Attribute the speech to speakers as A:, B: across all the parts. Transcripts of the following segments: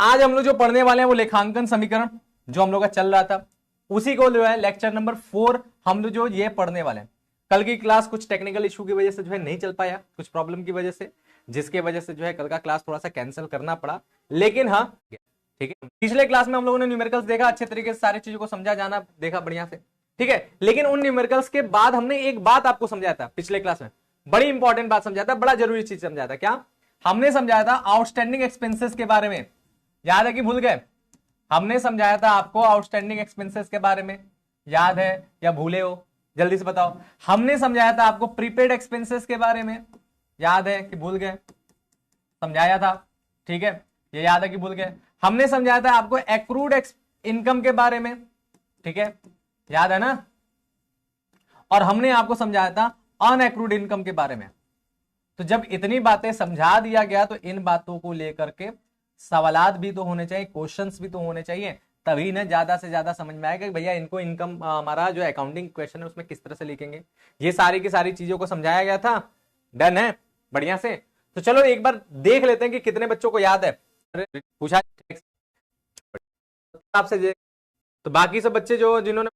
A: आज हम लोग जो पढ़ने वाले हैं वो लेखांकन समीकरण जो हम लोग का चल रहा था, उसी को जो है लेक्चर नंबर 4 हम लोग जो ये पढ़ने वाले हैं। कल की क्लास कुछ टेक्निकल इशू की वजह से जो है नहीं चल पाया, कुछ प्रॉब्लम की वजह से, जिसके वजह से जो है कल का क्लास थोड़ा सा कैंसिल करना पड़ा। लेकिन हाँ ठीक है, पिछले क्लास में हम लोगों ने न्यूमेरिकल्स देखा, अच्छे तरीके से सारी चीजों को समझा, जाना देखा बढ़िया से, ठीक है। लेकिन उन न्यूमेरिकल्स के बाद हमने एक बात आपको समझाया था पिछले क्लास में, बड़ी इंपॉर्टेंट बात समझाया था, बड़ा जरूरी चीज समझाया था। क्या हमने समझाया था? आउटस्टैंडिंग एक्सपेंसेस के बारे में। याद है कि भूल गए? हमने समझाया था आपको आउटस्टैंडिंग एक्सपेंसेस के बारे में, याद है या भूले हो? जल्दी से बताओ। हमने समझाया था आपको प्रीपेड एक्सपेंसेस के बारे में, याद है कि भूल गए? समझाया था, ठीक है, ये याद है कि भूल गए? हमने समझाया था आपको एक्रूड इनकम के बारे में, ठीक है, याद है ना? और हमने आपको समझाया था अनएक्रूड इनकम के बारे में। तो जब इतनी बातें समझा दिया गया तो इन बातों को लेकर के सवालात भी तो होने चाहिए, क्वेश्चंस भी तो होने चाहिए, तभी ना ज्यादा से ज्यादा समझ में आएगा कि भैया इनको इनकम हमारा जो अकाउंटिंग क्वेश्चन है उसमें किस तरह से लिखेंगे। ये सारी की सारी चीजों को समझाया गया था। डन है बढ़िया से? तो चलो एक बार देख लेते हैं कि कितने बच्चों को याद है। पूछा आपसे, तो बाकी सब बच्चे जो जिन्होंने,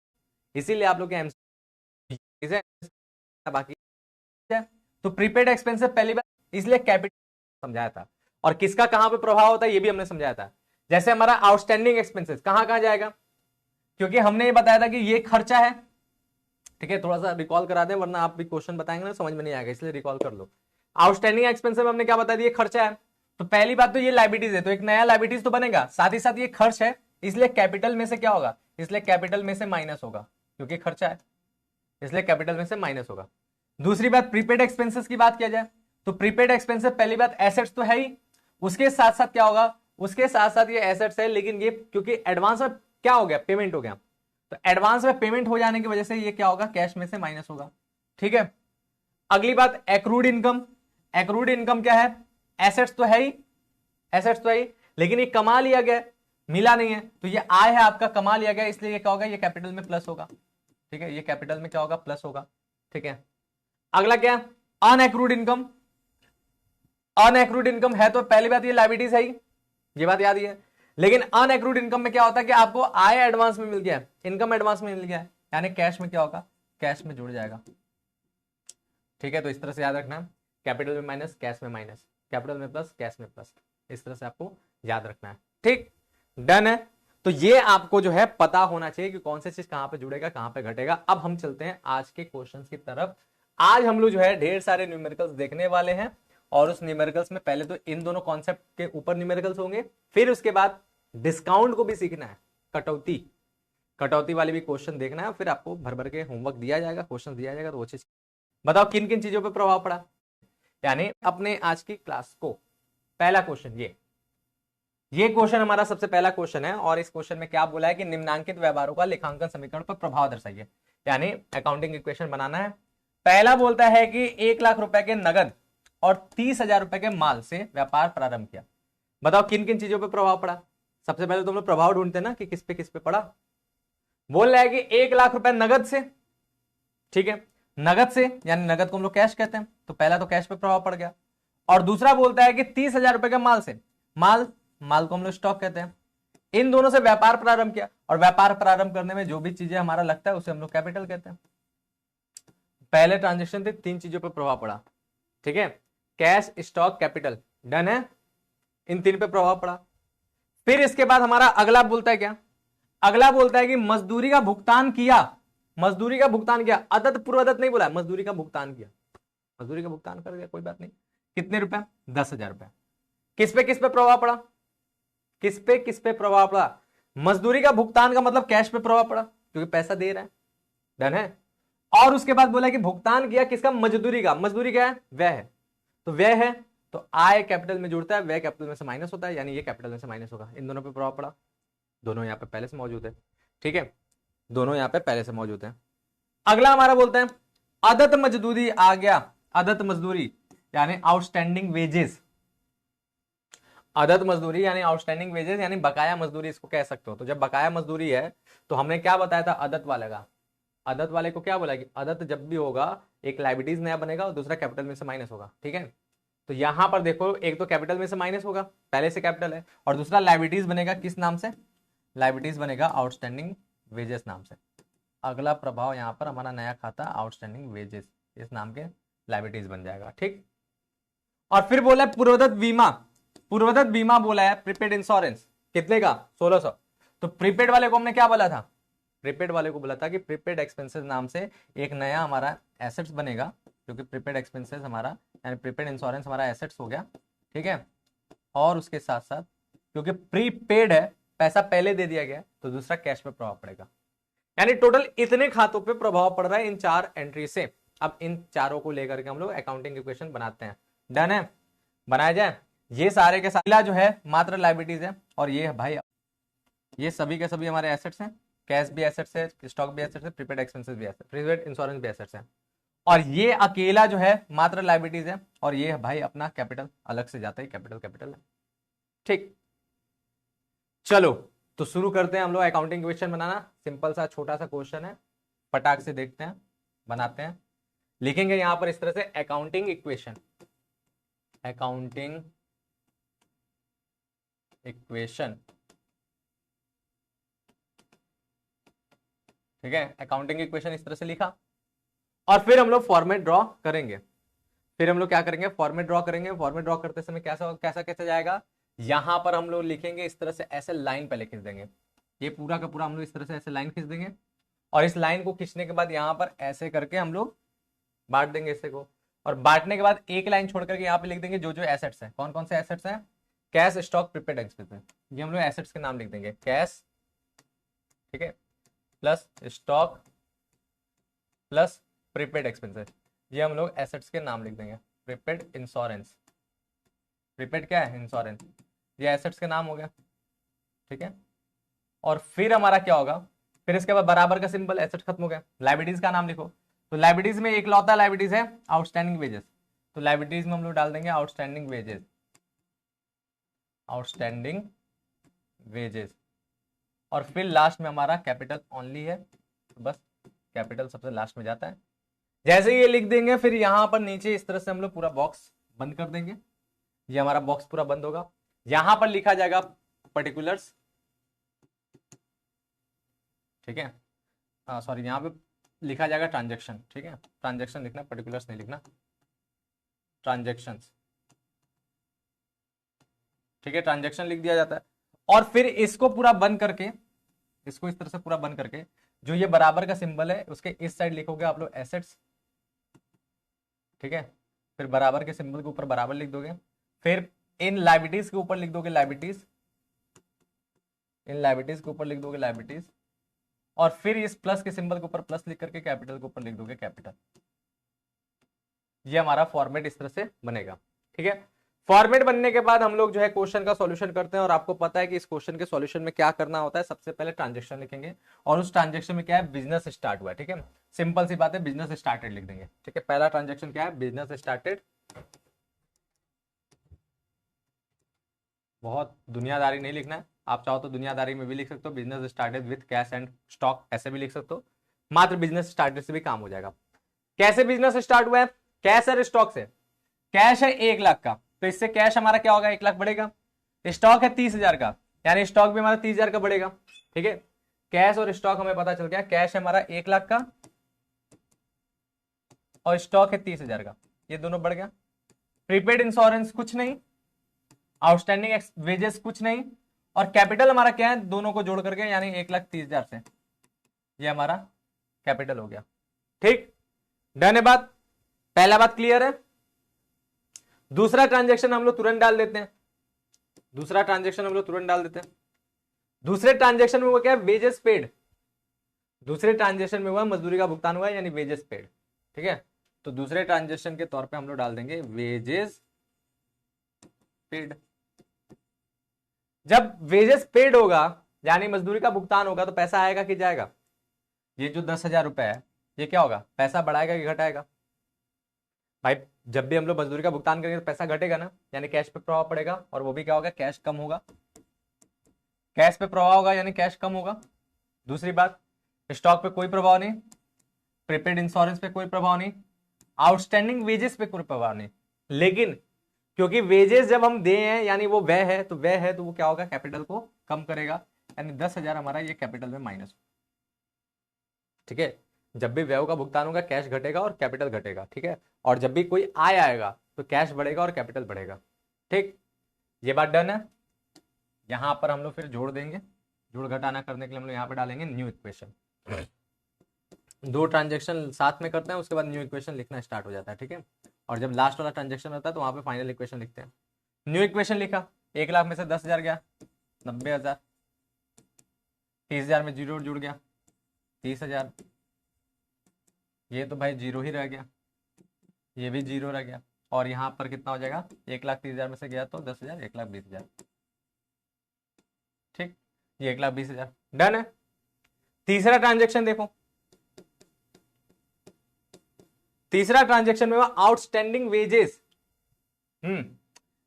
A: इसीलिए आप लोग के बाकी तो प्रीपेड एक्सपेंसेस पहली बार इसलिए कैपिटल समझाया था, और किसका कहां पे प्रभाव होता है ये भी हमने समझाया था। जैसे हमारा आउटस्टैंडिंग एक्सपेंसेस कहां कहां जाएगा, क्योंकि हमने ये बताया था कि ये खर्चा है, ठीक है, थोड़ा सा रिकॉल करा दें वरना आप भी क्वेश्चन बताएंगे ना समझ में नहीं आएगा, इसलिए रिकॉल कर लो। आउटस्टैंडिंग एक्सपेंसेस में हमने क्या बता दिया? खर्चा है। तो पहली बात तो ये लायबिलिटीज है, तो एक नया लायबिलिटीज तो बनेगा, साथ ही साथ ये खर्च है, इसलिए कैपिटल में से क्या होगा? इसलिए कैपिटल में से माइनस होगा, क्योंकि खर्चा है, इसलिए कैपिटल में से माइनस होगा। दूसरी बात प्रीपेड एक्सपेंसेस की बात किया जाए तो प्रीपेड एक्सपेंसेस पहली बात एसेट्स तो है ही, उसके साथ साथ क्या होगा? उसके साथ साथ ये एसेट्स है, लेकिन ये क्योंकि एडवांस में क्या हो गया? पेमेंट हो गया, तो एडवांस में पेमेंट हो जाने की वजह से ये क्या होगा? कैश में से माइनस होगा, ठीक है। अगली बात एक्रूड इनकम। एक्रूड इनकम क्या है? एसेट्स तो है ही, एसेट्स तो है ही, लेकिन ये कमा लिया गया, मिला नहीं है, तो ये आय है आपका, कमा लिया गया, इसलिए ये क्या होगा? ये कैपिटल में प्लस होगा, ठीक है, ये कैपिटल में क्या होगा? प्लस होगा, ठीक है। अगला क्या? अनएक्रूड इनकम। अनएक्रूड इनकम है तो पहली बात ये लायबिलिटीज है ही, ये बात याद ही है, लेकिन अनएक्रूड इनकम में क्या होता है कि आपको आय एडवांस में मिल गया है, इनकम एडवांस में मिल गया है, यानी कैश में क्या होगा? कैश में जुड़ जाएगा, ठीक है। तो इस तरह से याद रखना, कैपिटल में माइनस, कैश में माइनस, कैपिटल में प्लस, कैश में प्लस, इस तरह से आपको याद रखना है, ठीक। डन है? तो ये आपको जो है पता होना चाहिए कि कौन सी चीज कहां पे जुड़ेगा, कहां पे घटेगा। अब हम चलते हैं आज के क्वेश्चंस की तरफ। आज हम लोग जो है ढेर सारे न्यूमेरिकल्स देखने वाले हैं, और उस न्यूमेरिकल्स में पहले तो इन दोनों कॉन्सेप्ट के ऊपर न्यूमेरिकल्स होंगे, फिर उसके बाद डिस्काउंट को भी सीखना है, कटौती, कटौती वाले भी क्वेश्चन देखना है, फिर आपको भर भर के होमवर्क दिया जाएगा, क्वेश्चन दिया जाएगा, तो वो चीज बताओ किन किन चीजों पर प्रभाव पड़ा। यानी अपने आज की क्लास को पहला क्वेश्चन, ये क्वेश्चन हमारा सबसे पहला क्वेश्चन है, और इस क्वेश्चन में क्या बोला है कि निम्नांकित व्यवहारों का लेखांकन समीकरण पर प्रभाव दर्शाइए, यानी अकाउंटिंग इक्वेशन बनाना है। पहला बोलता है कि 1,00,000 रुपए के नगद और 30,000 रुपए के माल से व्यापार प्रारंभ किया। बताओ किन किन चीजों पर प्रभाव पड़ा। सबसे पहले तुम लोग प्रभाव ढूंढते ना कि किस पे पड़ा। बोल रहा है कि 1,00,000 रुपए नगद से, ठीक है, नगद से यानी नगद को हम लोग कैश कहते हैं, तो पहला तो कैश पे प्रभाव पड़ गया। और दूसरा बोलता है कि 30,000 रुपए के माल से, माल को हम लोग स्टॉक कहते हैं, इन दोनों से व्यापार प्रारंभ किया, और व्यापार प्रारंभ करने में जो भी चीजें हमारा लगता है उसे हम लोग कैपिटल कहते हैं। पहले ट्रांजेक्शन थे, 3 चीजों पर प्रभाव पड़ा, ठीक है, कैश, स्टॉक, कैपिटल। डन है? इन 3 पे प्रभाव पड़ा। फिर इसके बाद हमारा अगला बोलता है क्या? अगला बोलता है कि मजदूरी का भुगतान किया, मजदूरी का भुगतान किया, अदत पूर्वदत्त नहीं बोला, मजदूरी का भुगतान किया, मजदूरी का भुगतान कर दिया, कोई बात नहीं। कितने रुपए? 10,000 रुपए। किस पे प्रभाव पड़ा? किस पे प्रभाव पड़ा? मजदूरी का भुगतान का मतलब कैश पे प्रभाव पड़ा, क्योंकि पैसा दे रहा है। डन है? और उसके बाद बोला कि भुगतान किया किसका? मजदूरी का। मजदूरी क्या है? व्यय है, तो व्यय है तो आय कैपिटल में जुड़ता है, व्यय कैपिटल में से माइनस होता है, यानी ये कैपिटल में से माइनस होगा। इन दोनों पे प्रभाव पड़ा, दोनों यहाँ पे पहले से मौजूद है, ठीक है, दोनों यहाँ पे पहले से मौजूद है। अगला हमारा बोलते हैं अदत्त मजदूरी आ गया। अदत्त मजदूरी यानी आउटस्टैंडिंग वेजेस, अदत्त मजदूरी यानी आउटस्टैंडिंग वेजेस यानी बकाया मजदूरी इसको कह सकते हो। तो जब बकाया मजदूरी है तो हमने क्या बताया था अदत्त वाले का? अदत्त वाले को क्या बोला कि अदत्त जब भी होगा एक लायबिलिटीज नया बनेगा और दूसरा कैपिटल में से माइनस होगा, ठीक है। तो यहां पर देखो, एक तो कैपिटल में से माइनस होगा, पहले से कैपिटल है, और दूसरा लायबिलिटीज बनेगा किस नाम से, लायबिलिटीज बनेगा आउटस्टैंडिंग वेजेस नाम से। अगला प्रभाव यहाँ पर हमारा नया खाता आउटस्टैंडिंग वेजेस इस नाम के लायबिलिटीज बन जाएगा, ठीक। और फिर बोला है पूर्वदत्त बीमा, पूर्वदत्त बीमा बोला है प्रीपेड इंश्योरेंस कितने का, 1600। तो प्रीपेड वाले को हमने क्या बोला था, प्रीपेड वाले को बोला था कि प्रीपेड एक्सपेंसेस नाम से एक नया हमारा एसेट्स बनेगा, क्योंकि प्रीपेड एक्सपेंसेस हमारा यानी प्रीपेड इंश्योरेंस हमारा एसेट्स हो गया, ठीक है। और उसके साथ साथ क्योंकि प्रीपेड है, पैसा पहले दे दिया गया, तो दूसरा कैश पे प्रभाव पड़ेगा। यानी टोटल इतने खातों पे प्रभाव पड़ रहा है इन 4 एंट्री से। अब इन चारों को लेकर के हम लोग अकाउंटिंग इक्वेशन बनाते हैं। डन है, बनाया जाए। ये सारे के सारे जो है मात्र लायबिलिटीज है, और ये भाई ये सभी के सभी हमारे एसेट्स हैं। कैश भी एसेट्स है, स्टॉक भी एसेट्स है, प्रीपेड एक्सपेंसेस भी एसेट्स, प्रीपेड इंश्योरेंस भी एसेट्स है। और ये अकेला जो है मात्र लायबिलिटीज है, और ये भाई अपना कैपिटल अलग से जाता है, कैपिटल कैपिटल है, ठीक। चलो तो शुरू करते हैं हम लोग अकाउंटिंग इक्वेशन बनाना। सिंपल सा छोटा सा क्वेश्चन है, फटाक से देखते हैं, बनाते हैं। लिखेंगे यहां पर इस तरह से अकाउंटिंग इक्वेशन, अकाउंटिंग इक्वेशन, ठीक है। अकाउंटिंग इक्वेशन इस तरह से लिखा, और फिर हम लोग फॉर्मेट ड्रॉ करेंगे। फिर हम लोग क्या करेंगे, फॉर्मेट ड्रॉ करेंगे। फॉर्मेट ड्रॉ करते समय कैसा कैसा कैसे जाएगा, यहां पर हम लोग लिखेंगे इस तरह से, ऐसे लाइन पहले खींच देंगे, ये पूरा का पूरा हम लोग इस तरह से ऐसे लाइन खींच देंगे, और इस लाइन को खींचने के बाद यहां पर ऐसे करके हम लोग बांट देंगे इससे को, और बांटने के बाद एक लाइन छोड़ करके यहाँ पे लिख देंगे जो जो एसेट्स हैं, कौन कौन से एसेट्स हैं, कैश स्टॉक प्रीपेड एक्सपेंसेस, ये हम लोग एसेट्स के नाम लिख देंगे, कैश, ठीक है, plus stock plus prepaid expenses, ये हम लोग एसेट्स के नाम लिख देंगे। प्रीपेड इंश्योरेंस, प्रीपेड क्या है, इंश्योरेंस, ये एसेट्स के नाम हो गया, ठीक है। और फिर हमारा क्या होगा, फिर इसके बाद बराबर का सिंबल, एसेट खत्म हो गया, लायबिलिटीज का नाम लिखो। तो लायबिलिटीज में एक लौता लायबिलिटीज है आउटस्टैंडिंग वेजेस, तो लायबिलिटीज में हम लोग डाल देंगे आउटस्टैंडिंग वेजेस, आउटस्टैंडिंग वेजेस। और फिर लास्ट में हमारा कैपिटल ओनली है, तो बस कैपिटल सबसे लास्ट में जाता है। जैसे ये लिख देंगे, फिर यहां पर नीचे इस तरह से हम लोग पूरा बॉक्स बंद कर देंगे, ये हमारा बॉक्स पूरा बंद होगा। यहां पर लिखा जाएगा पर्टिकुलर्स, ठीक है, सॉरी यहां पे लिखा जाएगा ट्रांजैक्शन, ठीक है, ट्रांजैक्शन लिखना, पर्टिकुलर्स नहीं लिखना, ट्रांजैक्शंस, ठीक है, ट्रांजैक्शन लिख दिया जाता है। और फिर इसको पूरा बंद करके, इसको इस तरह से पूरा बंद करके, जो ये बराबर का सिंबल है उसके इस साइड लिखोगे आप लोग एसेट्स, ठीक है, फिर बराबर के सिंबल के ऊपर बराबर लिख दोगे, फिर इन लायबिलिटीज के ऊपर लिख दोगे लायबिलिटीज, इन लायबिलिटीज के ऊपर लिख दोगे लायबिलिटीज, और फिर इस प्लस के सिंबल के ऊपर प्लस लिख करके कैपिटल के ऊपर लिख दोगे कैपिटल। ये हमारा फॉर्मेट इस तरह से बनेगा, ठीक है। फॉर्मेट बनने के बाद हम लोग जो है क्वेश्चन का सॉल्यूशन करते हैं, और आपको पता है कि इस क्वेश्चन के सॉल्यूशन में क्या करना होता है। सबसे पहले ट्रांजैक्शन लिखेंगे, और उस ट्रांजैक्शन में क्या है, बिजनेस स्टार्ट हुआ है, ठीक है, सिंपल सी बात है, बिजनेस स्टार्टेड लिख देंगे, ठीक है। पहला ट्रांजैक्शन क्या है, बिजनेस स्टार्टेड। बहुत दुनियादारी नहीं लिखना है, आप चाहो तो दुनियादारी में भी लिख सकते हो, business started with cash and stock ऐसे भी लिख सकते हो, मात्र बिजनेस स्टार्टेड से भी काम हो जाएगा। कैसे बिजनेस स्टार्ट हुआ है, कैश और स्टॉक से। कैश है 1 लाख का, तो इससे कैश हमारा क्या होगा, 1 लाख बढ़ेगा। स्टॉक है 30,000 का, यानी स्टॉक भी हमारा 30,000 का बढ़ेगा, ठीक है। कैश और स्टॉक हमें पता चल गया, कैश है हमारा 1 लाख का और स्टॉक है 30,000 का, ये दोनों बढ़ गया। प्रीपेड इंश्योरेंस कुछ नहीं, आउटस्टैंडिंग वेजेस कुछ नहीं, और कैपिटल हमारा क्या है, दोनों को जोड़ करके यानी 1,30,000 से, ये हमारा कैपिटल हो गया, ठीक। डन है बात, पहला बात क्लियर है। दूसरा ट्रांजैक्शन हम लोग तुरंत डाल देते हैं, दूसरा ट्रांजैक्शन हम लोग तुरंत डाल देते हैं। दूसरे ट्रांजैक्शन में हुआ क्या है, वेजेस पेड, दूसरे ट्रांजैक्शन में हुआ मजदूरी का भुगतान हुआ यानी वेजेस पेड, ठीक है। तो दूसरे ट्रांजैक्शन के तौर पे हम लोग डाल देंगे वेजेस पेड। जब वेजेस पेड होगा यानी मजदूरी का भुगतान होगा, तो पैसा आएगा कि जाएगा, ये जो 10,000 रुपए है ये क्या होगा, पैसा बढ़ाएगा कि घटाएगा, भाई जब भी हम लोग मजदूरी का भुगतान करेंगे तो पैसा घटेगा ना, यानी कैश पे प्रभाव पड़ेगा, और वो भी क्या होगा, कैश कम होगा, कैश पे प्रभाव होगा यानी कैश कम होगा। दूसरी बात, स्टॉक पे कोई प्रभाव नहीं, प्रीपेड इंश्योरेंस पे कोई प्रभाव नहीं, आउटस्टैंडिंग वेजेस पे कोई प्रभाव नहीं, लेकिन क्योंकि वेजेस जब हम दे हैं यानी वो व्यय है, तो व्यय है तो वो क्या होगा, कैपिटल को कम करेगा, यानी 10,000 हमारा ये कैपिटल में माइनस। ठीक है, जब भी व्यय का भुगतान होगा कैश घटेगा और कैपिटल घटेगा। ठीक है, और जब भी कोई आय आएगा तो कैश बढ़ेगा और कैपिटल बढ़ेगा। ठीक, ये बात डन है। यहां पर हम लोग फिर जोड़ देंगे, जोड़ घटाना करने के लिए हम लोग यहाँ पे डालेंगे न्यू इक्वेशन। दो ट्रांजेक्शन साथ में करते हैं, उसके बाद न्यू इक्वेशन लिखना स्टार्ट हो जाता है। ठीक है, और जब लास्ट वाला ट्रांजेक्शन होता है तो वहां पे फाइनल इक्वेशन लिखते हैं। न्यू इक्वेशन लिखा, 1 लाख में से 10,000 गया, 90,000, 30,000 में जीरो जुड़ गया, 30,000, ये तो भाई जीरो ही रह गया, ये भी जीरो रह गया, और यहाँ पर कितना हो जाएगा, 1,30,000 में से गया तो 10,000, 1,20,000। ठीक, ये 1,20,000 डन है। तीसरा ट्रांजेक्शन देखो, तीसरा ट्रांजेक्शन में आउटस्टैंडिंग वेजेस,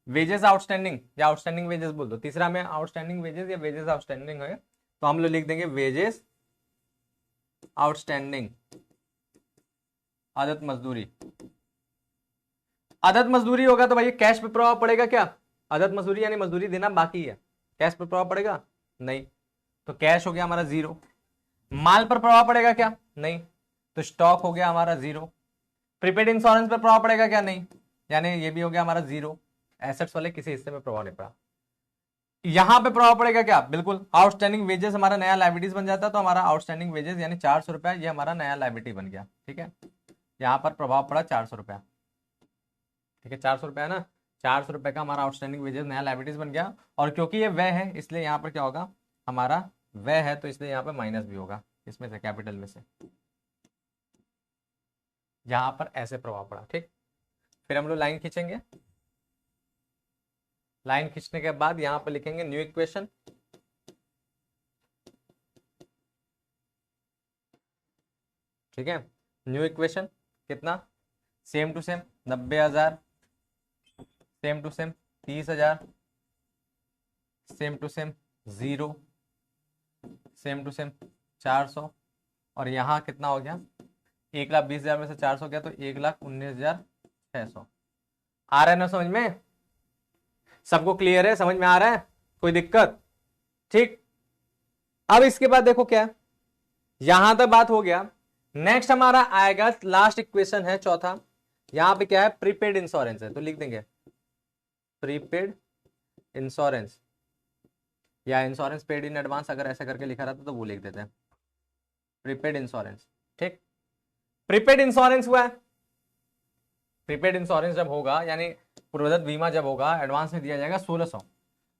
A: वेजेस आउटस्टैंडिंग या आउटस्टैंडिंग वेजेस बोल दो। तीसरा में आउटस्टैंडिंग वेजेस या वेजेस आउटस्टैंडिंग है, तो हम लोग लिख देंगे वेजेस आउटस्टैंडिंग, आदत मजदूरी। आदत मजदूरी होगा तो भाई कैश पे प्रभाव पड़ेगा क्या, आदत मजदूरी यानी मजदूरी देना बाकी है, कैश पे प्रभाव पड़ेगा नहीं, तो कैश हो गया हमारा जीरो। माल पर प्रभाव पड़ेगा क्या, नहीं, तो स्टॉक हो गया हमारा जीरो। प्रीपेड इंश्योरेंस पर प्रभाव पड़ेगा क्या, नहीं, यानी ये भी हो गया हमारा जीरो। एसेट्स वाले किसी हिस्से में प्रभाव नहीं पड़ा। यहां पे प्रभाव पड़ेगा क्या, बिल्कुल आउटस्टैंडिंग वेजेस हमारा नया लाइबिलिटीज बन जाता है, तो हमारा आउटस्टैंडिंग वेजेस यानी 400 रुपया ये हमारा नया लाइबिलिटी बन गया। ठीक है, यहां पर प्रभाव पड़ा 400 रुपया। ठीक है, 400 रुपया है ना, 400 रुपये का हमारा आउटस्टैंडिंग वेजेस नया लाइबिलिटीज बन गया। और क्योंकि ये व्यय है इसलिए यहाँ पर क्या होगा, हमारा व्यय है तो इसलिए यहाँ पर माइनस भी होगा इसमें से, कैपिटल में से, यहां पर ऐसे प्रभाव पड़ा। ठीक, फिर हम लोग लाइन खींचेंगे, लाइन खींचने के बाद यहां पर लिखेंगे न्यू इक्वेशन। ठीक है, न्यू इक्वेशन कितना, same to same 90,000, same to same 30,000, same to same zero, same to same 400, और यहां कितना हो गया, 1,20,000 में से 400 गया तो 1,19,600। आ रहा है ना समझ में, सबको क्लियर है, समझ में आ रहा है, कोई दिक्कत। ठीक, अब इसके बाद देखो क्या, यहां तक बात हो गया। नेक्स्ट हमारा आएगा, लास्ट इक्वेशन है चौथा, यहां पे क्या है, प्रीपेड इंश्योरेंस है, तो लिख देंगे प्रीपेड इंश्योरेंस या इंश्योरेंस पेड इन एडवांस, अगर ऐसा करके लिखा रहता तो वो लिख देते हैं प्रीपेड इंश्योरेंस। ठीक, प्रीपेड इंश्योरेंस हुआ है, प्रीपेड इंश्योरेंस जब होगा यानी पूर्वदत्त बीमा जब होगा, एडवांस में दिया जाएगा 1,600,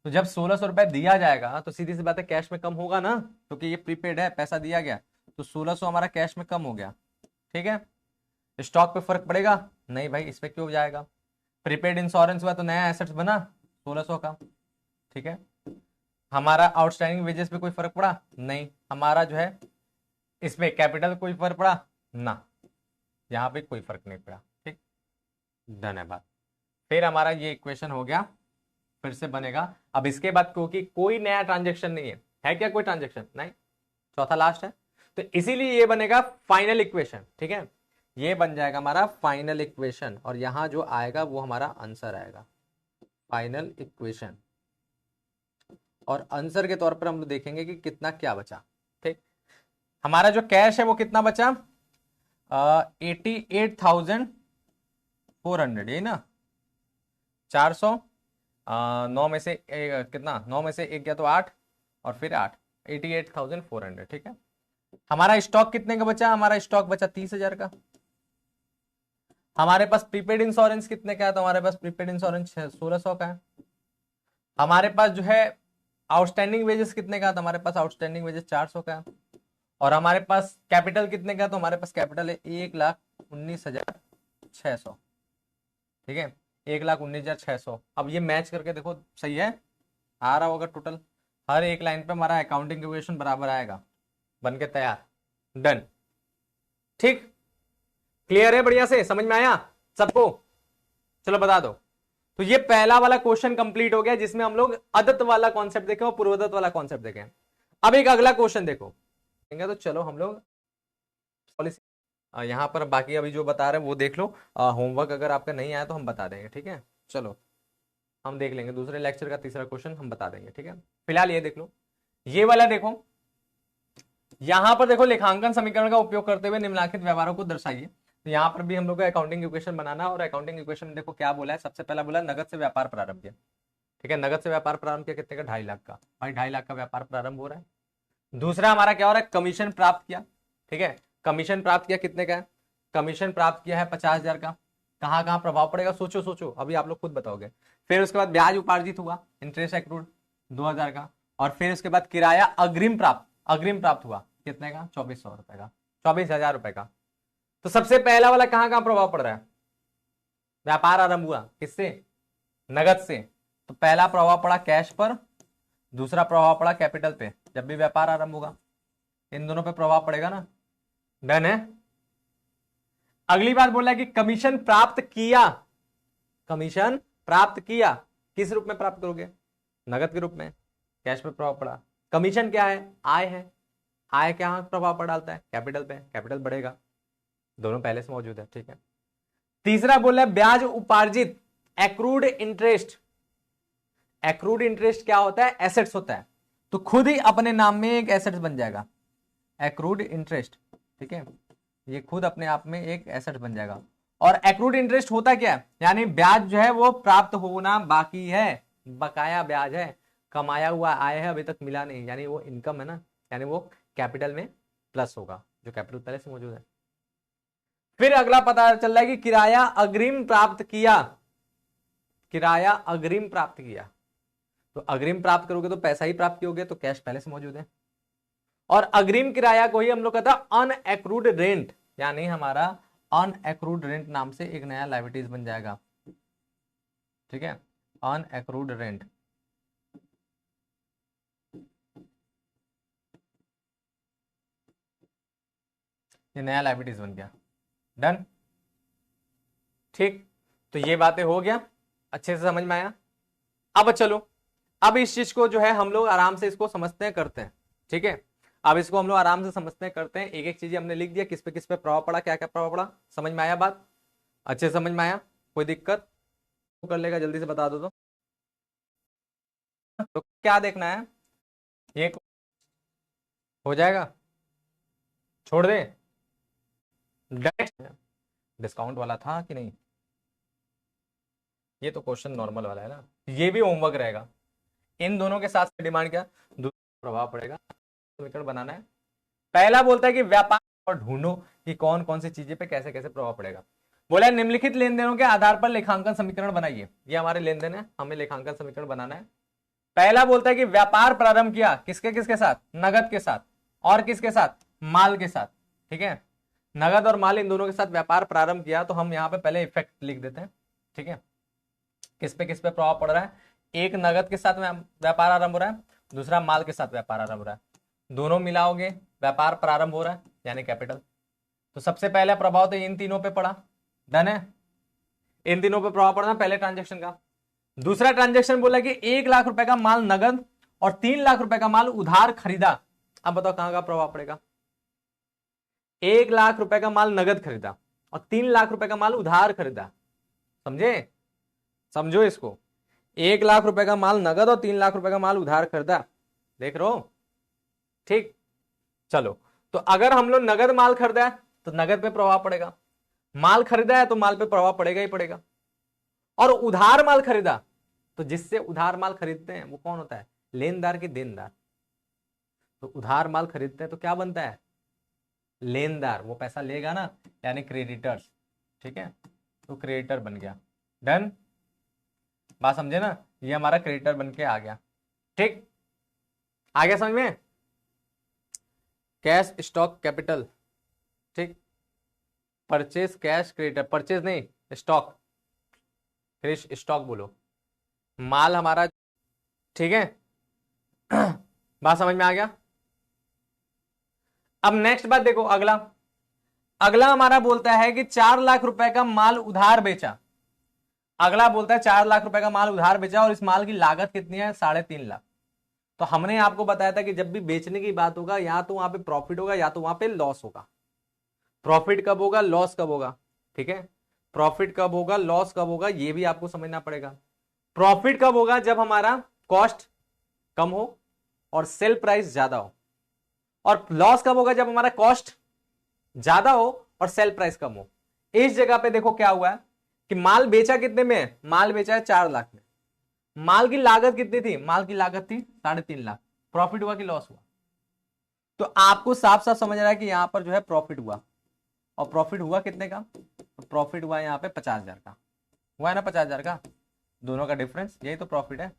A: तो जब 1,600 रुपए दिया जाएगा तो सीधी सी बात है कैश में कम होगा ना, क्योंकि ये प्रीपेड है, पैसा दिया गया, तो 1,600 हमारा कैश में कम हो गया। ठीक है, स्टॉक पे फर्क पड़ेगा नहीं भाई, इस पे क्यों जाएगा, प्रीपेड इंश्योरेंस हुआ तो नया एसेट्स बना 1,600 का। ठीक है, हमारा आउटस्टैंडिंग वेजेस पे कोई फर्क पड़ा नहीं, हमारा जो है इस पे कैपिटल कोई फर्क पड़ा ना, यहाँ पे कोई फर्क नहीं पड़ा। ठीक, धन्यवाद। फिर हमारा ये इक्वेशन हो गया, फिर से बनेगा। अब इसके बाद क्योंकि कोई नया ट्रांजेक्शन नहीं है क्या, कोई ट्रांजेक्शन नहीं, चौथा लास्ट है, तो इसीलिए ये बनेगा फाइनल इक्वेशन। ठीक है, ये बन जाएगा हमारा फाइनल इक्वेशन, और यहां जो आएगा वो हमारा आंसर आएगा, फाइनल इक्वेशन। और आंसर के तौर पर हम लोग देखेंगे कि कितना क्या बचा। ठीक, हमारा जो कैश है वो कितना बचा, 88,400, यही ना, 400, 9 में से कितना, 9 में से एक गया तो 8, और फिर 8, 88,400। ठीक है, हमारा स्टॉक कितने का बचा, हमारा स्टॉक बचा 30,000 का। हमारे पास प्रीपेड इंश्योरेंस कितने का है, तो हमारे पास प्रीपेड इंश्योरेंस 1,600 का है। हमारे पास जो है आउटस्टैंडिंग वेजेस कितने का, तो हमारे पास आउटस्टैंडिंग वेजेस 400 का है। और हमारे पास कैपिटल कितने का, तो हमारे पास कैपिटल है 1,19,600। ठीक है, 1,19,600। अब ये मैच करके देखो सही है, आ रहा होगा टोटल, हर एक लाइन पे हमारा अकाउंटिंग इक्वेशन बराबर आएगा, बन के तैयार, डन। ठीक, क्लियर है, बढ़िया से समझ में आया सबको, चलो बता दो। तो ये पहला वाला क्वेश्चन कंप्लीट हो गया, जिसमें हम लोग अदत्त वाला कॉन्सेप्ट देखे और पूर्वदत्त वाला कॉन्सेप्ट देखे। अब एक अगला क्वेश्चन देखो, तो चलो हम लोग यहाँ पर बाकी अभी जो बता रहे हैं वो देख लो, होमवर्क अगर आपका नहीं आया तो हम बता देंगे। ठीक है, चलो हम देख लेंगे, दूसरे लेक्चर का तीसरा क्वेश्चन हम बता देंगे, ठीक है। फिलहाल ये देख लो, ये वाला देखो, यहां पर देखो लेखांकन समीकरण का उपयोग करते हुए निम्नलिखित व्यवहारों को दर्शाइए। तो यहाँ पर भी हम लोग को अकाउंटिंग इक्वेशन बनाना है, और अकाउंटिंग इक्वेशन में देखो क्या बोला है। सबसे पहला बोला नगद से व्यापार प्रारंभ किया, ठीक है। नगद से व्यापार प्रारंभ किया कितने का, 2.5 लाख का। भाई 2.5 लाख का व्यापार प्रारंभ हो रहा है। दूसरा हमारा क्या हो रहा है, कमीशन प्राप्त किया, ठीक है। कमीशन प्राप्त किया कितने का है, कमीशन प्राप्त किया है 50,000 का। कहाँ कहाँ प्रभाव पड़ेगा, सोचो सोचो, अभी आप लोग खुद बताओगे। फिर उसके बाद ब्याज उपार्जित हुआ, इंटरेस्ट एक्रूड 2,000 का। और फिर उसके बाद किराया अग्रिम प्राप्त हुआ कितने का, 2,400 रुपए का, 24,000 रुपए का। तो सबसे पहला वाला कहाँ कहाँ प्रभाव पड़ रहा है, व्यापार आरंभ हुआ किससे, नगद से। तो पहला प्रभाव पड़ा कैश पर, दूसरा प्रभाव पड़ा कैपिटल पे। जब भी व्यापार आरंभ होगा इन दोनों पे प्रभाव पड़ेगा ना, डन है। अगली बात बोला कि कमीशन प्राप्त किया, कमीशन प्राप्त किया किस रूप में प्राप्त करोगे, नगद के रूप में। कैश पे प्रभाव पड़ा। कमीशन क्या है, आय है। आय क्या प्रभाव डालता है, कैपिटल पे, कैपिटल बढ़ेगा। दोनों पहले से मौजूद है, ठीक है। तीसरा बोला ब्याज उपार्जित, एक्रूड इंटरेस्ट। एक्रूड इंटरेस्ट क्या होता है, एसेट्स होता है। तो खुद ही अपने नाम में एक एसेट्स बन जाएगा, एक्रूड इंटरेस्ट, ठीक है। ये खुद अपने आप में एक एसेट बन जाएगा। और एक्रूड इंटरेस्ट होता क्या है, यानी ब्याज जो है वो प्राप्त होना बाकी है, बकाया ब्याज है, कमाया हुआ आय है, अभी तक मिला नहीं, यानी वो इनकम है ना, यानी वो कैपिटल में प्लस होगा, जो कैपिटल पहले से मौजूद है। फिर अगला पता चल रहा है कि किराया अग्रिम प्राप्त किया, किराया अग्रिम प्राप्त किया। तो अग्रिम प्राप्त करोगे तो पैसा ही प्राप्त कियोगे, तो कैश पहले से मौजूद है। और अग्रिम किराया को ही हम लोग कहता है अनएक्रूड रेंट, यानी हमारा अनएक्रूड रेंट नाम से एक नया लायबिलिटीज बन जाएगा, ठीक है। अनएक्रूड रेंट, ये नया लायबिलिटीज बन गया, डन, ठीक। तो ये बातें हो गया, अच्छे से समझ में आया। अब चलो, अब इस चीज को जो है हम लोग आराम से इसको समझते हैं, करते हैं, ठीक है। अब इसको हम लोग आराम से समझते हैं, करते हैं। एक एक चीज हमने लिख दिया, किस पे प्रभाव पड़ा, क्या क्या प्रभाव पड़ा, समझ में आया बात, अच्छे से समझ में आया, कोई दिक्कत कर लेगा, जल्दी से बता दो। तो क्या देखना है, ये हो जाएगा, छोड़ दे, डिस्काउंट वाला था कि नहीं, ये तो क्वेश्चन नॉर्मल वाला है ना, ये भी होमवर्क रहेगा। इन दोनों के साथ डिमांड क्या, दूसरा प्रभाव पड़ेगा, समीकरण बनाना है। पहला बोलता है कि व्यापार और ढूंढो कि कौन कौन सी चीजें पे कैसे कैसे प्रभाव पड़ेगा। बोला निम्नलिखित लेन देनों के आधार पर लेखांकन समीकरण बनाइए। ये हमारे लेन देन है, हमें लेखांकन समीकरण बनाना है। पहला बोलता है कि व्यापार प्रारंभ किया किसके किसके साथ, नगद के साथ, और किसके साथ, माल के साथ, ठीक है। नगद और माल इन दोनों के साथ व्यापार प्रारंभ किया। तो हम यहाँ पे पहले इफेक्ट लिख देते हैं, ठीक है। किस पे प्रभाव पड़ रहा है, एक नगद के साथ व्यापार आरंभ हो रहा है, दूसरा माल के साथ व्यापार आरंभ हो रहा है। दोनों मिलाओगे व्यापार प्रारंभ हो रहा है, यानी कैपिटल। तो सबसे पहला प्रभाव तो इन तीनों पे पड़ा, डन है। इन तीनों पे प्रभाव पड़ा पहले ट्रांजेक्शन का। दूसरा ट्रांजेक्शन बोला कि 1 लाख रुपए का माल नगद और 3 लाख रुपए का माल उधार खरीदा। अब बताओ कहां का प्रभाव पड़ेगा, 1 लाख रुपए का माल नगद खरीदा और 3 लाख रुपए का माल उधार खरीदा, समझे, समझो इसको। 1 लाख रुपए का माल नगद और 3 लाख रुपए का माल उधार खरीदा, देख रहे हो, ठीक। चलो, तो अगर हम लोग नगद माल खरीदा है तो नगद पे प्रभाव पड़ेगा, माल खरीदा है तो माल पे प्रभाव पड़ेगा ही पड़ेगा। और उधार माल खरीदा, तो जिससे उधार माल खरीदते हैं वो कौन होता है, लेनदार के देनदार। तो उधार माल खरीदते हैं तो क्या बनता है, लेनदार, वो पैसा लेगा ना, यानी क्रेडिटर्स, ठीक है। तो क्रेडिटर बन गया, डन, बात समझे ना, ये हमारा क्रेडिटर बन के आ गया, ठीक, आ गया समझ में। कैश स्टॉक कैपिटल, ठीक, परचेज कैश क्रेडिटर, परचेज नहीं स्टॉक, फिर स्टॉक बोलो, माल हमारा, ठीक है। बात समझ में आ गया। अब नेक्स्ट बात देखो, अगला हमारा बोलता है कि 4 लाख रुपए का माल उधार बेचा। अगला बोलता है 4 लाख रुपए का माल उधार बेचा और इस माल की लागत कितनी है, 3.5 लाख। तो हमने आपको बताया था कि जब भी बेचने की बात होगा या तो वहां पे प्रॉफिट होगा या तो वहां पे लॉस होगा। प्रॉफिट कब होगा, लॉस कब होगा, ठीक है। प्रॉफिट कब होगा, लॉस कब होगा, ये भी आपको समझना पड़ेगा। प्रॉफिट कब होगा? जब हमारा कॉस्ट कम हो और सेल प्राइस ज्यादा हो। और लॉस कब होगा? जब हमारा कॉस्ट ज्यादा हो और सेल प्राइस कम हो। इस जगह पे देखो क्या हुआ है कि माल बेचा कितने में है? माल बेचा है 4 लाख में। माल की लागत कितनी थी? माल की लागत थी 3.5 लाख। प्रॉफिट हुआ कि लॉस हुआ? तो आपको साफ साफ समझ रहा है कि यहां पर जो है प्रॉफिट हुआ। और प्रॉफिट हुआ कितने का? प्रॉफिट हुआ यहां पे 50,000 का। हुआ है ना 50,000 का? दोनों का डिफरेंस, यही तो प्रॉफिट है।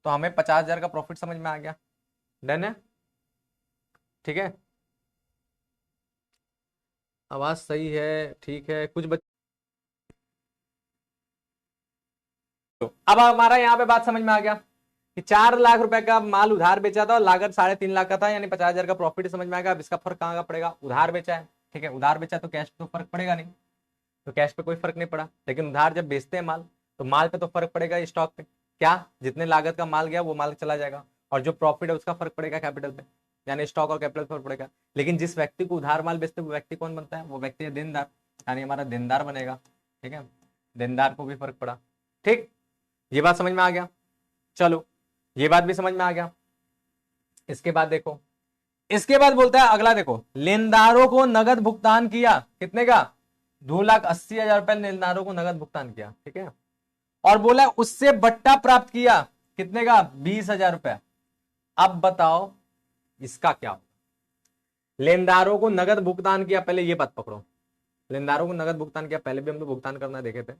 A: तो हमें 50,000 का प्रॉफिट समझ में आ गया। डन है? ठीक है, आवाज सही है, ठीक है। कुछ अब हमारा यहाँ पे बात समझ में आ गया कि 4 लाख रुपए का माल उधार बेचा था और लागत 3.5 लाख का था, यानी 50,000 का प्रॉफिट समझ में आएगा। अब इसका फर्क कहाँ का पड़ेगा? उधार बेचा है, ठीक है। उधार बेचा तो कैश पे तो फर्क पड़ेगा नहीं, तो कैश पे कोई फर्क नहीं पड़ा। लेकिन उधार जब बेचते हैं माल, तो माल पे तो फर्क पड़ेगा, स्टॉक पे। क्या? जितने लागत का माल गया वो माल चला जाएगा, और जो प्रॉफिट है उसका फर्क पड़ेगा कैपिटल पे, यानी स्टॉक और कैपिटल फर्क पड़ेगा। लेकिन जिस व्यक्ति को उधार माल बेचते वो व्यक्ति कौन बनता है? वो व्यक्ति है देनदार, यानी हमारा देनदार बनेगा। ठीक है, देनदार को भी फर्क पड़ा। ठीक, ये बात समझ में आ गया। चलो, ये बात भी समझ में आ गया। इसके बाद देखो, इसके बाद बोलता है अगला, देखो, लेनदारों को नगद भुगतान किया। कितने का? 2,80,000 रुपए लेनदारों को नगद भुगतान किया, ठीक है। और बोला उससे बट्टा प्राप्त किया। कितने का? 20,000 रुपए। अब बताओ इसका क्या हो? लेनदारों को नगद भुगतान किया, पहले ये बात पकड़ो। लेनदारों को नगद भुगतान किया, पहले भी हम लोग भुगतान करना देखे थे।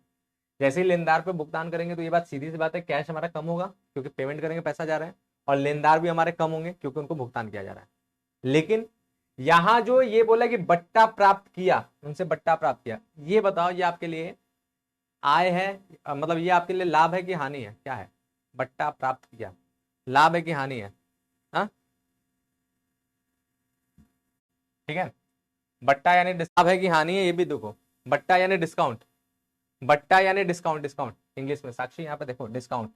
A: जैसे ही लेनदार पे भुगतान करेंगे तो ये बात सीधी सी बात है, कैश हमारा कम होगा क्योंकि पेमेंट करेंगे, पैसा जा रहा है। और लेनदार भी हमारे कम होंगे क्योंकि उनको भुगतान किया जा रहा है। लेकिन यहां जो ये बोला कि बट्टा प्राप्त किया, उनसे बट्टा प्राप्त किया, ये बताओ ये आपके लिए आय है, मतलब ये आपके लिए लाभ है कि हानि है? क्या है? बट्टा प्राप्त किया, लाभ है कि हानि है? हाँ, ठीक है। बट्टा यानी लाभ है कि हानि है, ये भी देखो। बट्टा यानी डिस्काउंट, बट्टा यानी डिस्काउंट, डिस्काउंट इंग्लिश में। साक्षी यहाँ पे देखो, डिस्काउंट,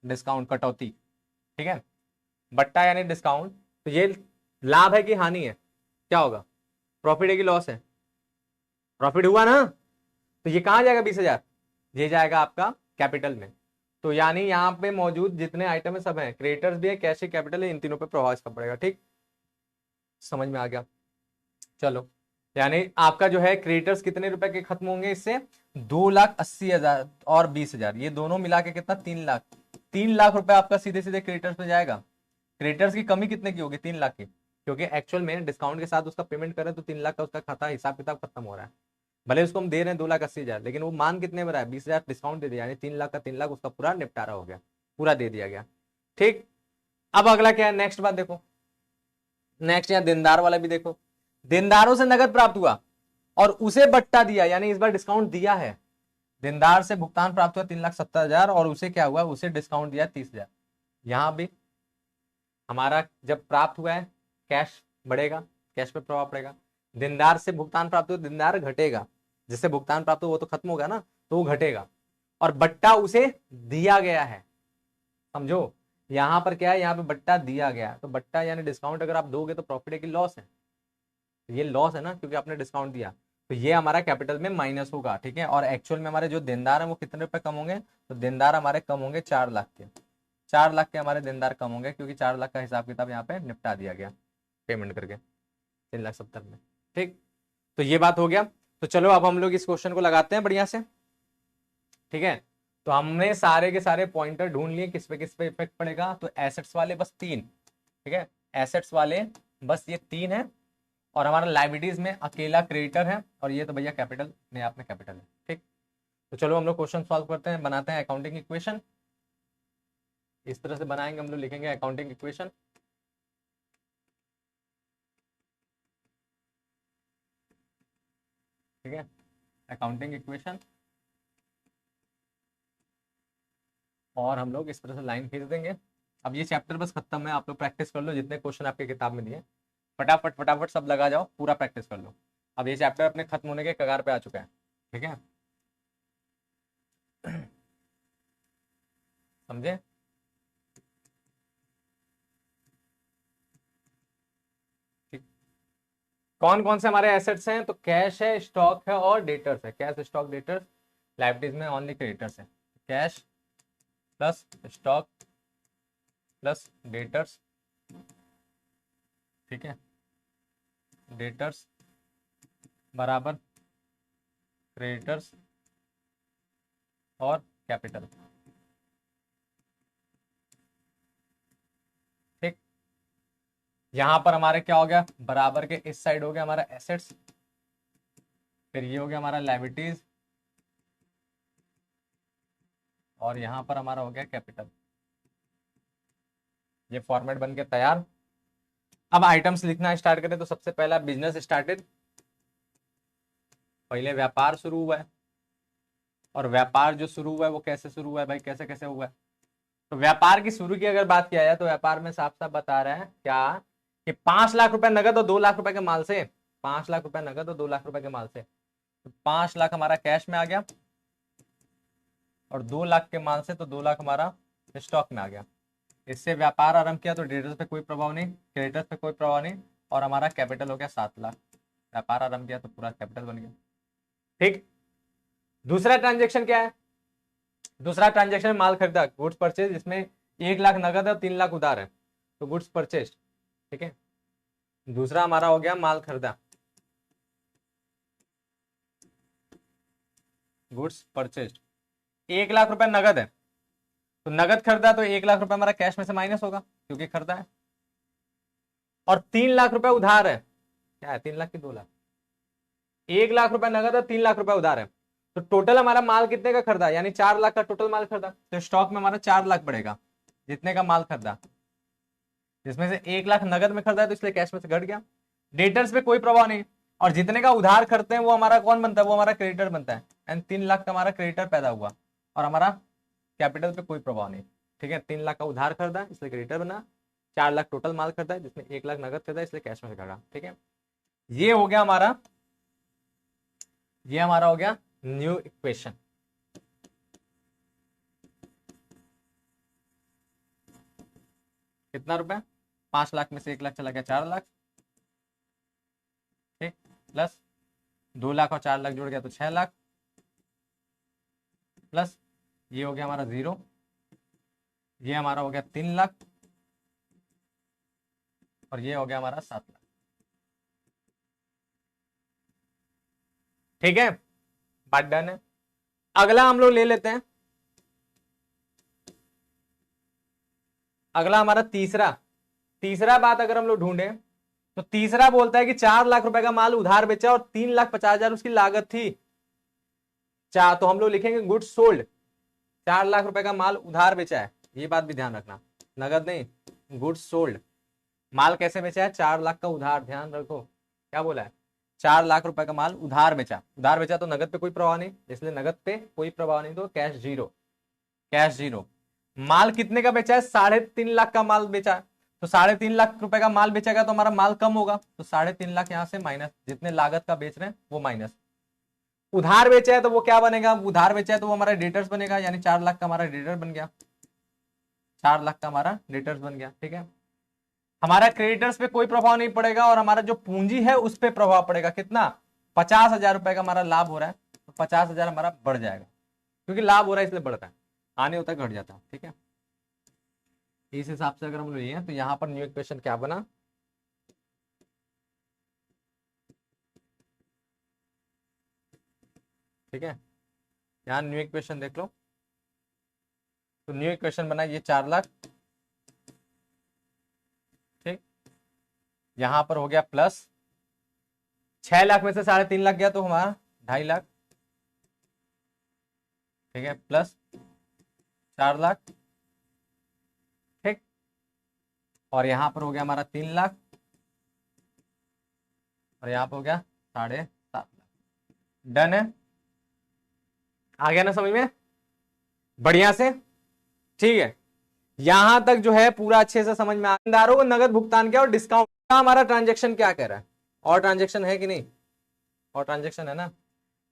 A: डिस्काउंट कटौती, ठीक है। बट्टा यानी डिस्काउंट। तो ये लाभ है कि हानि है? क्या होगा? प्रॉफिट है कि लॉस है? प्रॉफिट हुआ ना? तो ये कहां जाएगा 20,000? ये जाएगा आपका कैपिटल में। तो यानी यहाँ पे मौजूद जितने आइटम है सब है, क्रेडिटर्स भी है, कैश है, कैपिटल है, इन तीनों पे प्रभाव इसका पड़ेगा। ठीक, समझ में आ गया? चलो, यानी आपका जो है क्रेडिटर्स कितने रुपए के खत्म होंगे इससे? 2,80,000 और 20,000, ये दोनों मिला के कितना? 3 लाख। 3 लाख रुपए आपका सीधे सीधे क्रेडिटर्स में जाएगा। क्रेडिटर्स की कमी कितने की होगी? 3 लाख की, क्योंकि एक्चुअल में डिस्काउंट के साथ उसका पेमेंट करें तो 3 लाख का उसका खाता हिसाब किताब खत्म हो रहा है। भले उसको हम दे रहे हैं 2,80,000, लेकिन वो मान कितने में रहा है? 20,000 डिस्काउंट दे दिया, यानी 3 लाख का 3 लाख उसका पूरा निपटारा हो गया, पूरा दे दिया गया। ठीक, अब अगला क्या है? नेक्स्ट बात देखो, नेक्स्ट यहाँ देनदार वाला भी देखो। देनदारों से नगद प्राप्त हुआ और उसे बट्टा दिया, यानी इस बार डिस्काउंट दिया है। देनदार से भुगतान प्राप्त हुआ 3,70,000 और उसे क्या हुआ? उसे डिस्काउंट दिया 30,000। यहां भी हमारा जब प्राप्त हुआ है कैश बढ़ेगा, कैश पे प्रभाव पड़ेगा। देनदार से भुगतान प्राप्त हुआ, देनदार घटेगा, जिससे भुगतान प्राप्त हो वो तो खत्म होगा ना, तो वो घटेगा। और बट्टा उसे दिया गया है, समझो। यहां पर क्या है? यहाँ पे बट्टा दिया गया, तो बट्टा यानी डिस्काउंट अगर आप दोगे तो प्रॉफिट है कि लॉस है? तो ये लॉस है ना, क्योंकि आपने डिस्काउंट दिया। तो ये हमारा कैपिटल में माइनस होगा, ठीक है। और एक्चुअल में हमारे जो देनदार है वो कितने रुपए कम होंगे? तो देनदार हमारे कम होंगे 4 लाख के। 4 लाख के हमारे देनदार कम होंगे, क्योंकि 4 लाख का हिसाब किताब यहाँ पे निपटा दिया गया पेमेंट करके 3,70,000 में। ठीक, तो ये बात हो गया। तो चलो अब हम लोग इस क्वेश्चन को लगाते हैं बढ़िया से, ठीक है। तो हमने सारे के सारे पॉइंटर ढूंढ लिए किस पे इफेक्ट पड़ेगा। तो एसेट्स वाले बस 3, ठीक है। एसेट्स वाले बस ये 3 है, और हमारा लाइबिलिटीज में अकेला क्रेडिटर है, और ये तो भैया कैपिटल में आपने कैपिटल है। ठीक, तो चलो हम लोग क्वेश्चन सॉल्व करते हैं, बनाते हैं अकाउंटिंग इक्वेशन। इस तरह से बनाएंगे हम लोग, लिखेंगे अकाउंटिंग इक्वेशन। ठीक है, अकाउंटिंग इक्वेशन, और हम लोग इस तरह से लाइन खींच देंगे। अब ये चैप्टर बस खत्म है, आप लोग प्रैक्टिस कर लो जितने क्वेश्चन आपके किताब में दिए, फटाफट फटाफट सब लगा जाओ, पूरा प्रैक्टिस कर लो। अब ये चैप्टर अपने खत्म होने के कगार पे आ चुका है, ठीक है। समझे? ठीक, कौन कौन से हमारे एसेट्स हैं? तो कैश है, स्टॉक है और डेटर्स है। Cash, stock, debtors. लाइबिलिटीज में ओनली क्रेडिटर्स है। Cash, plus stock plus debtors, ठीक है, डेटर्स बराबर क्रेडिटर्स और कैपिटल। ठीक, यहां पर हमारे क्या हो गया, बराबर के इस साइड हो गया हमारा एसेट्स, फिर ये हो गया हमारा लायबिलिटीज, और यहां पर हमारा हो गया कैपिटल। ये फॉर्मेट बन के तैयार। अब आइटम्स लिखना स्टार्ट करें तो सबसे पहला बिजनेस स्टार्टेड, पहले व्यापार शुरू हुआ है, और व्यापार जो शुरू हुआ है वो कैसे शुरू हुआ है भाई, कैसे कैसे हुआ है। तो व्यापार की शुरू की अगर बात किया जाए तो व्यापार में साफ साफ बता रहा है क्या कि 5 लाख रुपए नगद और 2 लाख रुपए के माल से, 5 लाख रुपए नगद और 2 लाख रुपए के माल से, तो 5 लाख हमारा कैश में आ गया, और 2 लाख के माल से तो 2 लाख हमारा स्टॉक में आ गया। इससे व्यापार आरंभ किया तो डेटर्स पे कोई प्रभाव नहीं, क्रेडिटर्स पे कोई प्रभाव नहीं, और हमारा कैपिटल हो गया 7 लाख। व्यापार आरंभ किया तो पूरा कैपिटल बन गया। ठीक, दूसरा ट्रांजेक्शन क्या है, दूसरा ट्रांजेक्शन माल खरीदा, गुड्स परचेज, जिसमें 1 लाख नगद है और 3 लाख उधार है, तो गुड्स परचेज। ठीक है, दूसरा हमारा हो गया माल खरीदा, गुड्स परचेज। 1 लाख रुपए नगद है, तो नगद खरीदा तो 1 लाख रुपए हमारा कैश में से माइनस होगा क्योंकि खरीदा है, और 3 लाख रुपए उधार है, क्या है 3 लाख की 2 लाख, 1 लाख रुपए नगद है, 3 लाख रुपए उधार है, तो टोटल हमारा माल कितने का खरीदा, यानी 4 लाख का टोटल माल खरीदा, तो स्टॉक में हमारा 4 लाख बढ़ेगा जितने का माल खरीदा, जिसमें से 1 लाख नगद में खरीदा है तो इसलिए कैश में से घट गया। डेटर्स पे कोई प्रभाव नहीं, और जितने का उधार करते हैं वो हमारा कौन बनता है, वो हमारा क्रेडिटर बनता है, एंड 3 लाख का हमारा क्रेडिटर पैदा हुआ, और हमारा कैपिटल पे कोई प्रभाव नहीं। ठीक है, 3 लाख का उधार खरीदा इसलिए क्रेडिटर बना, 4 लाख टोटल माल खरीदा है जिसमें 1 लाख नगद खरीदा इसलिए कैश में से घटा। ठीक है, ये हो गया हमारा, ये हमारा हो गया न्यू इक्वेशन। कितना रुपए, 5 लाख में से 1 लाख चला गया 4 लाख, ठीक, प्लस 2 लाख और 4 लाख जुड़ गया तो 6 लाख, प्लस ये हो गया हमारा 0, ये हमारा हो गया 3 लाख, और ये हो गया हमारा 7 लाख। ठीक है, बात डन है। अगला हम लोग ले लेते हैं, अगला हमारा तीसरा, तीसरा बात अगर हम लोग ढूंढे तो तीसरा बोलता है कि 4 लाख रुपए का माल उधार बेचा और 3,50,000 उसकी लागत थी। चार, तो हम लोग लिखेंगे गुड्स सोल्ड, 4 लाख रुपए का माल उधार बेचा है, ये बात भी ध्यान रखना, नगद नहीं, गुड्स सोल्ड। माल कैसे बेचा है, 4 लाख का उधार, ध्यान रखो क्या बोला है, 4 लाख रुपए का माल उधार बेचा, उधार बेचा तो नगद पे कोई प्रभाव नहीं, इसलिए नगद पे कोई प्रभाव नहीं, तो कैश जीरो, कैश जीरो। माल कितने का बेचा है, 3.5 लाख का माल बेचा है, तो 3.5 लाख रुपए का माल बेचेगा तो हमारा माल कम होगा, तो 3.5 लाख यहां से माइनस, जितने लागत का बेच रहे हैं वो माइनस। उधार बेचा है तो वो क्या बनेगा, उधार बेचा है तो वो हमारा डेटर्स बनेगा, यानी 4 लाख का हमारा डेटर बन गया, 4 लाख का हमारा डेटर्स बन गया। ठीक है, हमारा क्रेडिटर्स पे कोई प्रभाव नहीं पड़ेगा, और हमारा जो पूंजी है उस पर प्रभाव पड़ेगा, कितना, 50,000 रुपए का हमारा लाभ हो रहा है, तो 50,000 हमारा बढ़ जाएगा, क्योंकि लाभ हो रहा है इसलिए बढ़ता है, आने होता है घट जाता है। ठीक है, इस हिसाब से अगर हम लोग लिए तो यहां पर न्यू इक्वेशन क्या बना, ठीक है, यहां न्यू इक्वेशन देख लो, तो न्यू इक्वेशन बना ये 4 लाख, ठीक, यहां पर हो गया प्लस 6 लाख में से 3.5 लाख गया तो हमारा 2.5 लाख, ठीक है, प्लस 4 लाख, ठीक, और यहां पर हो गया हमारा 3 लाख, और यहां पर हो गया 7.5 लाख। डन है, आ गया ना समझ में, बढ़िया से। ठीक है, यहां तक जो है पूरा अच्छे से समझ में आ, देनदारों को नगद भुगतान किया और डिस्काउंट का हमारा ट्रांजेक्शन क्या कह रहा है, और ट्रांजेक्शन है कि नहीं, और ट्रांजेक्शन है ना।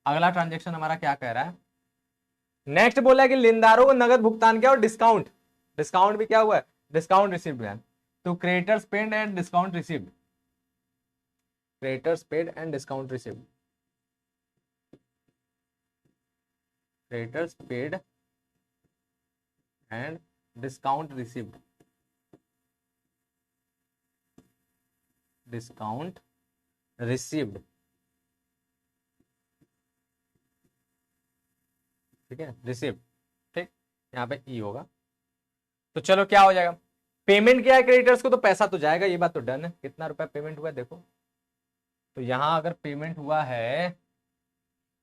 A: अगला ट्रांजेक्शन हमारा क्या कह रहा है, नेक्स्ट बोला है कि लेनदारों को नगद भुगतान किया और डिस्काउंट, डिस्काउंट भी क्या हुआ है, डिस्काउंट रिसीव्ड है, तो creditors paid and discount received, creditors paid and discount received, creditors paid and discount received, discount received, ठीक है, रिसीव्ड, ठीक, यहाँ पे ई होगा। तो चलो क्या हो जाएगा, पेमेंट किया है क्रेडिटर्स को तो पैसा तो जाएगा, ये बात तो डन है। कितना रुपया पेमेंट हुआ है देखो, तो यहां अगर पेमेंट हुआ है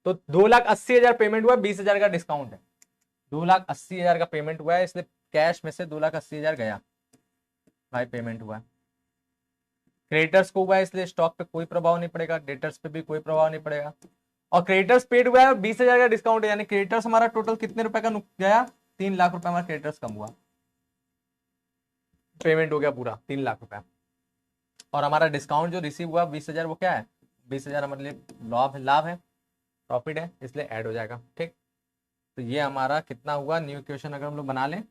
A: तो 2,80,000 पेमेंट हुआ है, 20,000 का डिस्काउंट है, 2,80,000 का पेमेंट हुआ है, इसलिए कैश में से 2,80,000 गया भाई, पेमेंट हुआ है। क्रेडिटर्स को हुआ है इसलिए स्टॉक पे कोई प्रभाव नहीं पड़ेगा, डेटर्स पे भी कोई प्रभाव नहीं पड़ेगा। और क्रेडिटर्स पेड हुआ है, 20,000 का डिस्काउंट है, यानी क्रेडिटर्स हमारा टोटल कितने रुपए का गया, 3 लाख रुपए हमारा क्रेडिटर्स कम हुआ, पेमेंट हो गया पूरा 3 लाख रुपए। और हमारा डिस्काउंट जो रिसीव हुआ 20,000, वो क्या है, 20,000 हमारे लिए लाभ है, प्रॉफिट है, इसलिए ऐड हो जाएगा, ठीक। तो ये हमारा कितना हुआ, न्यू इक्वेशन अगर हम लोग बना लें,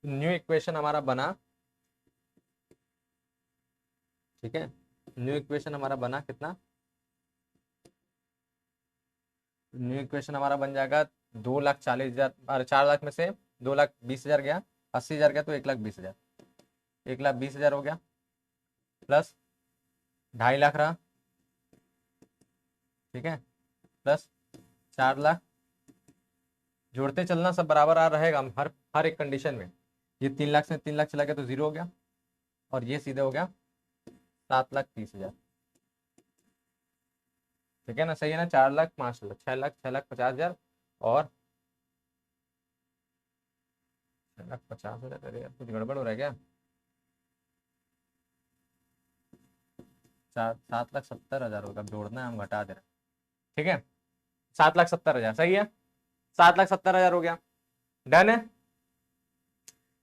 A: न्यू इक्वेशन हमारा बना, ठीक है, न्यू इक्वेशन हमारा बना कितना, न्यू इक्वेशन हमारा बन जाएगा 2,40,000, अरे 4 लाख में से 2,20,000 गया, 80,000 गया तो 1,20,000, 1,20,000 हो गया, प्लस 2.5 लाख रहा, ठीक है, प्लस 4 लाख, जोड़ते चलना, सब बराबर आ रहेगा हर एक कंडीशन में। ये 3 लाख से 3 लाख चला गया तो 0 हो गया, और ये सीधे हो गया 7,30,000, ठीक है ना, सही है ना, 4 लाख 5 लाख 6 लाख 6,50,000 और 6,50,000, अरे यार कुछ गड़बड़ हो रहा है क्या, 7,70,000 होगा, जोड़ना है, हम घटा दे रहे हैं, ठीक है, 7,70,000 सही है, 7,70,000 हो गया, डन है,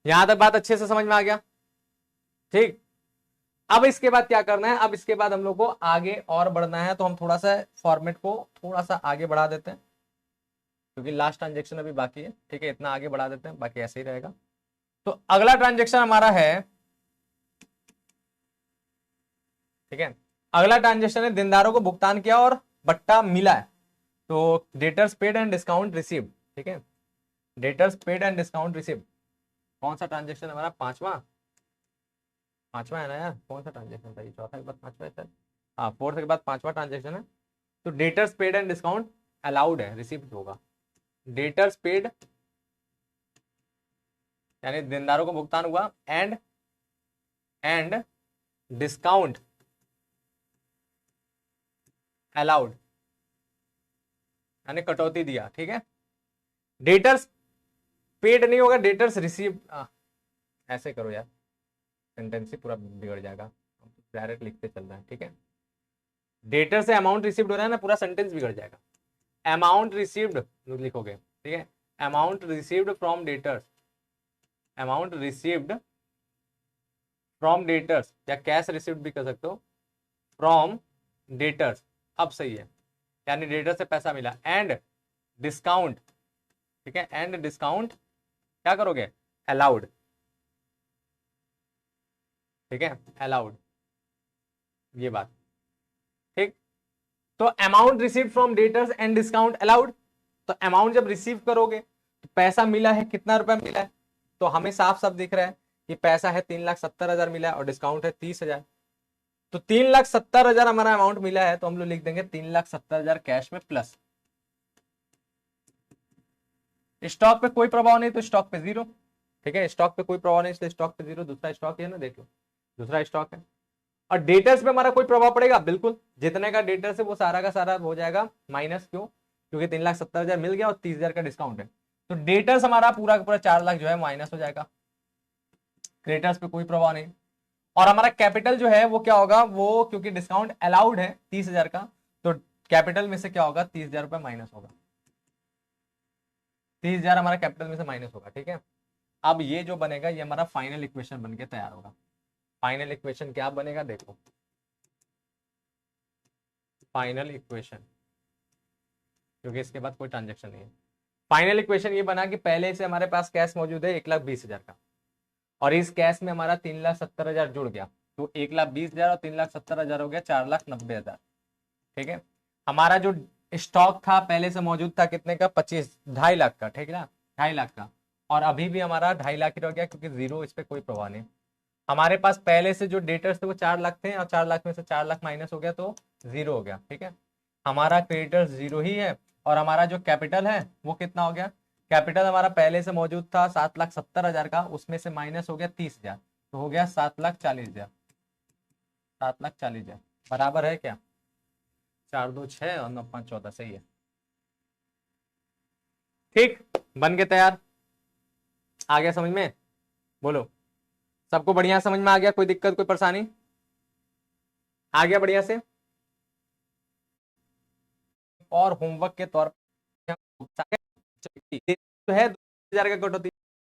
A: यहां तक बात अच्छे से समझ में आ गया, ठीक। अब इसके बाद क्या करना है, अब इसके बाद हम लोग को आगे और बढ़ना है, तो हम थोड़ा सा फॉर्मेट को थोड़ा सा आगे बढ़ा देते हैं, क्योंकि लास्ट ट्रांजेक्शन अभी बाकी है, ठीक है, इतना आगे बढ़ा देते हैं, बाकी ऐसे ही रहेगा। तो अगला ट्रांजेक्शन हमारा है, ठीक है, अगला ट्रांजेक्शन है देनदारों को भुगतान किया और बट्टा मिला है, तो debtors paid and discount received, ठीक है, debtors paid and discount received, कौन सा ट्रांजेक्शन हमारा, पांचवा है ना यार, कौन सा ट्रांजेक्शन था ये, चौथा के बाद पांचवा है सर, हाँ, फोर्थ के बाद पांचवा ट्रांजेक्शन है। तो debtors paid and discount allowed है, रिसीव्ड होगा, डेटर्स पेड यानी देनदारों को भुगतान हुआ, एंड डिस्काउंट अलाउड यानी कटौती दिया, ठीक है, डेटर्स पेड नहीं होगा, डेटर्स रिसीव, ऐसे करो यार, सेंटेंस ही पूरा बिगड़ जाएगा, हम तो डायरेक्ट लिखते चल रहे हैं, ठीक है, डेटर से अमाउंट रिसीव्ड हो रहा है ना, पूरा सेंटेंस बिगड़ जाएगा, अमाउंट रिसीव्ड लिखोगे, ठीक है, amount received from debtors, amount received from debtors, या कैश रिसीव्ड भी कर सकते हो, फ्रॉम डेटर्स, अब सही है, यानी डेटर से पैसा मिला, एंड डिस्काउंट, ठीक है, एंड डिस्काउंट क्या करोगे, अलाउड, ठीक है, अलाउड, ये बात, ठीक। तो amount receive from debtors and discount allowed, तो अमाउंट जब रिसीव करोगे तो पैसा मिला है, कितना रुपया मिला है, तो हमें साफ साफ दिख रहा है कि पैसा है 3,70,000 मिला है और डिस्काउंट है 30,000, तो 3,70,000 हमारा अमाउंट मिला है, तो हम लोग लिख देंगे 3,70,000 कैश में प्लस, स्टॉक पे कोई प्रभाव नहीं तो स्टॉक पे 0, ठीक है, स्टॉक पे कोई प्रभाव नहीं इसलिए स्टॉक पे 0, दूसरा स्टॉक है ना, देख लो दूसरा स्टॉक है। और डेटर्स पे हमारा कोई प्रभाव पड़ेगा, बिल्कुल, जितने का डेटर्स है वो सारा का सारा हो जाएगा माइनस, क्यों, क्योंकि 3,70,000 मिल गया और 30,000 का डिस्काउंट है, तो डेटर्स हमारा पूरा का पूरा 4 लाख जो है माइनस हो जाएगा, क्रेडिटर्स पे कोई प्रभाव नहीं। और हमारा कैपिटल जो है वो क्या होगा, वो क्योंकि डिस्काउंट अलाउड है 30,000 का, तो कैपिटल में से क्या होगा, 30,000 रुपए माइनस होगा, 30,000 हमारा कैपिटल में से माइनस होगा, ठीक है। अब ये जो बनेगा ये हमारा फाइनल इक्वेशन बन के तैयार होगा, फाइनल इक्वेशन क्या बनेगा देखो, फाइनल इक्वेशन, क्योंकि इसके बाद कोई ट्रांजेक्शन नहीं है, फाइनल इक्वेशन ये बना कि पहले से हमारे पास कैश मौजूद है 1,20,000 का, और इस कैश में हमारा 3,70,000 जुड़ गया, तो 1,20,000 और 3,70,000 हो गया 4,90,000, ठीक है। हमारा जो स्टॉक था पहले से मौजूद था कितने का, 2.5 लाख का, ठीक है ना, 2.5 लाख का, और अभी भी हमारा 2.5 लाख ही रह गया, क्योंकि जीरो इस पर कोई प्रभाव नहीं। हमारे पास पहले से जो डेटर्स थे वो 4 लाख थे, और 4 लाख में से 4 लाख माइनस हो गया तो जीरो हो गया। ठीक है, हमारा क्रेडिटर्स जीरो ही है, और हमारा जो कैपिटल है वो कितना हो गया, कैपिटल हमारा पहले से मौजूद था 7,70,000 का, उसमें से माइनस हो गया 30,000, तो हो गया 7,40,000। 7,40,000 बराबर है क्या, 4 2 6 और 9 5 14, सही है। ठीक, बन के तैयार। आ गया समझ में, बोलो सबको बढ़िया समझ में आ गया, कोई दिक्कत कोई परेशानी, आ गया बढ़िया से। और होमवर्क के तौर पर जो है 2,000 का कटौती